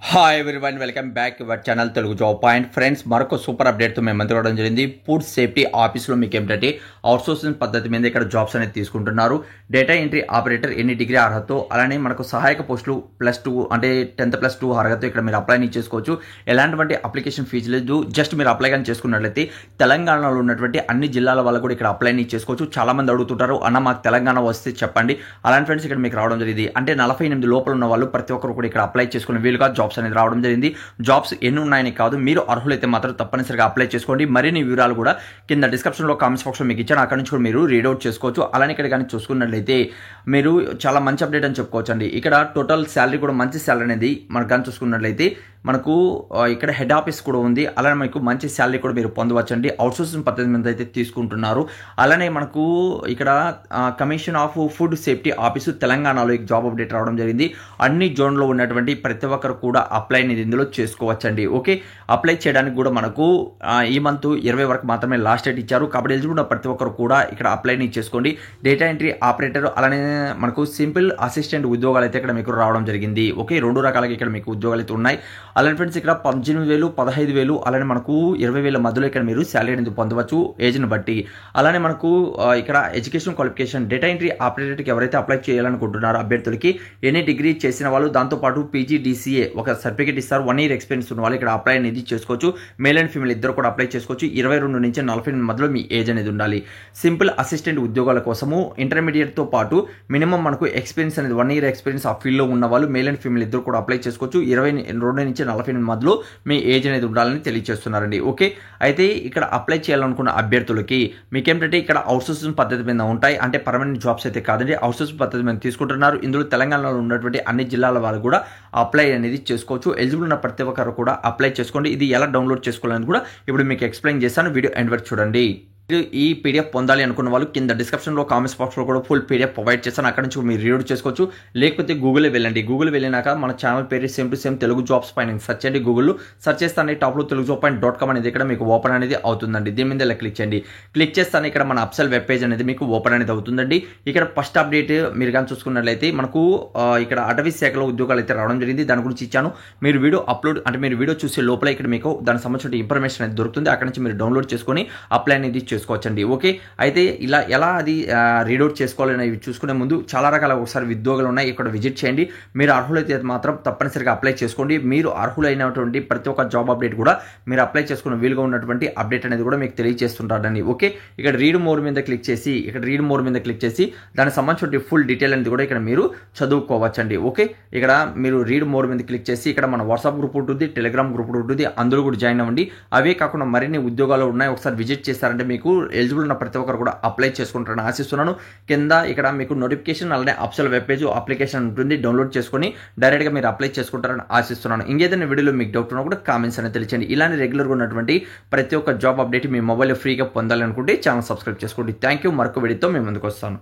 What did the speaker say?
Hi everyone, welcome back your channel Telugu job point. Friends, మరొక super అప్డేట్తో మేము ముందుకు రావడం జరిగింది. ఫుడ్ సేఫ్టీ ఆఫీస్లో మీకు ఏంటంటే అవుట్సోర్సింగ్ పద్ధతి మీద ఇక్కడ జాబ్స్ అనేది తీసుకుంటున్నారు. డేటా ఎంట్రీ ఆపరేటర్ ఎన్ని డిగ్రీ అర్హత, అలానే మనకు సహాయక పోస్టులు +2 అంటే 10th+2 అర్హత ఇక్కడ మీరు అప్లై చేసుకోవచ్చు. ఎలాంటి అప్లికేషన్ ఫీజు లేదు. జస్ట్ మీరు అప్లై కానీ చేసుకున్నట్లయితే తెలంగాణలో ఉన్నటువంటి అన్ని జిల్లాల వాళ్ళు కూడా ఇక్కడ అప్లై చేసుకోవచ్చు. చాలా మంది అడుగుతుంటారు, అన్న మాకు తెలంగాణ వస్తే చెప్పండి. అలాంటి ఫ్రెండ్స్ ఇక్కడ మీకు రావడం జరిగింది. అంటే 48 లోపల ఉన్న వాళ్ళు ప్రతి ఒక్కరు కూడా ఇక్కడ అప్లై చేసుకునే వీలుగా జాబ్స్ అనేది రావడం జరిగింది. జాబ్స్ ఎన్ని ఉన్నాయని కాదు, మీరు అర్హులైతే మాత్రం తప్పనిసరిగా అప్లై చేసుకోండి. మరిన్ని వివరాలు కూడా కింద డిస్క్రిప్షన్ లో కామెంట్స్ బాక్స్ లో మీకు ఇచ్చాను, అక్కడ నుంచి కూడా మీరు రీడౌట్ చేసుకోవచ్చు. అలానే ఇక్కడ కానీ చూసుకున్నట్లయితే మీరు చాలా మంచి అప్డేట్ అని చెప్పుకోవచ్చు అండి. ఇక్కడ టోటల్ శాలరీ కూడా మంచి శాలరీ అనేది మనకు కానీ చూసుకున్నట్లయితే మనకు ఇక్కడ హెడ్ ఆఫీస్ కూడా ఉంది. అలానే మనకు మంచి శాలరీ కూడా మీరు పొందవచ్చండి. అవుట్సోర్సింగ్ పద్ధతి మీద అయితే తీసుకుంటున్నారు. అలానే మనకు ఇక్కడ commission of food safety office తెలంగాణలో ఈ జాబ్ అప్డేట్ రావడం జరిగింది. అన్ని జోన్లో ఉన్నటువంటి ప్రతి ఒక్కరు కూడా అప్లై అనేది ఇందులో చేసుకోవచ్చండి. ఓకే, అప్లై చేయడానికి కూడా మనకు ఈ మంత్ 20 వరకు మాత్రమే లాస్ట్ డేట్ ఇచ్చారు. కాబట్టి ఎలిజిబుల్ ప్రతి ఒక్కరు కూడా ఇక్కడ అప్లై చేసుకోండి. డేటా ఎంట్రీ ఆపరేటర్, అలానే మనకు సింపుల్ అసిస్టెంట్ ఉద్యోగాలు అయితే ఇక్కడ మీకు రావడం జరిగింది. ఓకే, 2 రకాలుగా ఇక్కడ మీకు ఉద్యోగాలు అయితే ఉన్నాయి. అలానే ఫ్రెండ్స్ ఇక్కడ 18,000, 15,000, అలానే మనకు 20,000 మధ్యలో ఇక్కడ మీరు శాలరీ అనేది పొందవచ్చు ఏజ్ని బట్టి. అలానే మనకు ఇక్కడ ఎడ్యుకేషన్ క్వాలిఫికేషన్ డేటా ఎంట్రీ ఆపరేటర్కి ఎవరైతే అప్లై చేయాలనుకుంటున్నారో అభ్యర్థులకి ఎనీ డిగ్రీ చేసిన వాళ్ళు, దాంతోపాటు PGDCA ఒక సర్టిఫికేట్ ఇస్తారు. 1 year ఎక్స్పీరియన్స్ ఉన్న వాళ్ళు ఇక్కడ అప్లై అనేది చేసుకోవచ్చు. మేల్ అండ్ ఫీమేల్ ఇద్దరు కూడా అప్లై చేసుకోవచ్చు. 22 నుంచి 48 మధ్యలో మీ ఏజ్ అనేది ఉండాలి. సింపుల్ అసిస్టెంట్ ఉద్యోగాల కోసము ఇంటర్మీడియట్తో పాటు మినిమం మనకు ఎక్స్పీరియన్స్ అనేది 1 year ఎక్స్పీరియన్స్ ఆ ఫీల్డ్లో ఉన్న వాళ్ళు మేల్ అండ్ ఫీమేల్ ఇద్దరు కూడా అప్లై చేసుకోవచ్చు. 22 నుంచి 48 మధ్యలో మీ ఏజ్ అనేది ఉండాలని తెలియజేస్తున్నారండి. ఓకే, అయితే ఇక్కడ అప్లై చేయాలనుకున్న అభ్యర్థులకి మీకేంటంటే ఇక్కడ అవుట్సోర్సింగ్ పద్ధతి మీద ఉంటాయి. అంటే పర్మనెంట్ జాబ్స్ అయితే కాదండి, అవుట్సోర్సింగ్ పద్ధతి మీద తీసుకుంటున్నారు. ఇందులో తెలంగాణలో ఉన్నటువంటి అన్ని జిల్లాల వాళ్ళు కూడా అప్లై అనేది చేసుకోవచ్చు. ఎలిజిబుల్ ఉన్న ప్రతి ఒక్కరు కూడా అప్లై చేసుకోండి. ఇది ఎలా డౌన్లోడ్ చేసుకోవాలని కూడా ఇప్పుడు మీకు ఎక్స్ప్లెయిన్ చేస్తాను. వీడియో ఎండ్ వరకు చూడండి. ఈ పీడిఎఫ్ పొందాలి అనుకున్న వాళ్ళు కింద డిస్క్రిప్షన్లో కామెంట్స్ బాక్స్లో కూడా ఫుల్ పీడిఎఫ్ ప్రొవైడ్ చేస్తాను. అక్కడ నుంచి మీరు రీడ్ చేసుకోవచ్చు. లేకపోతే గూగుల్ వెళ్ళండి. గూగుల్ వెళ్ళినాక మన ఛానల్ పేరు same to same Telugu jobs పైన సెర్చ్ చేయండి. గూగుల్లో సెర్చ్ చేస్తానే టాప్లో telugujob.com అనేది ఇక్కడ మీకు ఓపెన్ అనేది అవుతుందండి. దీని మీద ఇలా క్లిక్ చేయండి. క్లిక్ చేస్తానే ఇక్కడ మన అప్సెల్ వెబ్ పేజ్ అనేది మీకు ఓపెన్ అనేది అవుతుందండి. ఇక్కడ ఫస్ట్ అప్డేట్ మీరు కానీ చూసుకున్నట్లయితే మనకు ఇక్కడ అటవీ శాఖలో ఉద్యోగాలు అయితే రావడం జరిగింది. దాని గురించి ఇచ్చాను. మీరు వీడియో అప్లోడ్ అంటే మీరు వీడియో చూసే లోపల ఇక్కడ మీకు దానికి సంబంధించిన ఇన్ఫర్మేషన్ అనేది దొరుకుతుంది. అక్కడ నుంచి మీరు డౌన్లోడ్ చేసుకొని అప్లై అనేది చేసుకోవచ్చండి. ఓకే, అయితే ఇలా ఎలా అది రీడౌట్ చేసుకోవాలని చూసుకునే ముందు చాలా రకాల ఒకసారి ఉద్యోగాలు ఉన్నాయి, ఇక్కడ విజిట్ చేయండి. మీరు అర్హులైతే మాత్రం తప్పనిసరిగా అప్లై చేసుకోండి. మీరు అర్హులైనటువంటి ప్రతి ఒక్క జాబ్ అప్డేట్ కూడా మీరు అప్లై చేసుకున్న వీలుగా ఉన్నటువంటి అప్డేట్ అనేది కూడా మీకు తెలియజేస్తుంటారండి. ఓకే, ఇక్కడ రీడ్ మోర్ మీద క్లిక్ చేసి దానికి సంబంధించిన ఫుల్ డీటెయిల్ అనేది కూడా ఇక్కడ మీరు చదువుకోవచ్చండి. ఓకే, ఇక్కడ మీరు రీడ్ మోర్ మీద క్లిక్ చేసి ఇక్కడ మన వాట్సాప్ గ్రూప్ ఉంటుంది, టెలిగ్రామ్ గ్రూప్ ఉంటుంది, అందులో కూడా జాయిన్ అవ్వండి. అవే కాకుండా మరిన్ని ఉద్యోగాలు ఉన్నాయి, ఒకసారి విజిట్ చేస్తారంటే మీకు ఎలిజిబుల్ ఉన్న ప్రతి ఒక్కరు కూడా అప్లై చేసుకుంటారని ఆశిస్తున్నాను. కింద ఇక్కడ మీకు నోటిఫికేషన్ అలానే అప్సెల్ వెబ్ పేజ్ అప్లికేషన్ ఉంటుంది, డౌన్లోడ్ చేసుకొని డైరెక్ట్గా మీరు అప్లై చేసుకుంటారని ఆశిస్తున్నాను. ఇంకేదైనా వీడియోలో మీకు డౌట్ ఉన్నా కూడా కామెంట్స్ అనేది తెలియచేయండి. ఇలానే రెగ్యులర్గా ఉన్నటువంటి ప్రతి ఒక్క జాబ్ అప్డేట్ మీ మొబైల్లో ఫ్రీగా పొందాలనుకుంటే ఛానల్ సబ్స్క్రైబ్ చేసుకోండి. Thank you. మరొక వీడియోతో మేము ముందుకు వస్తాను.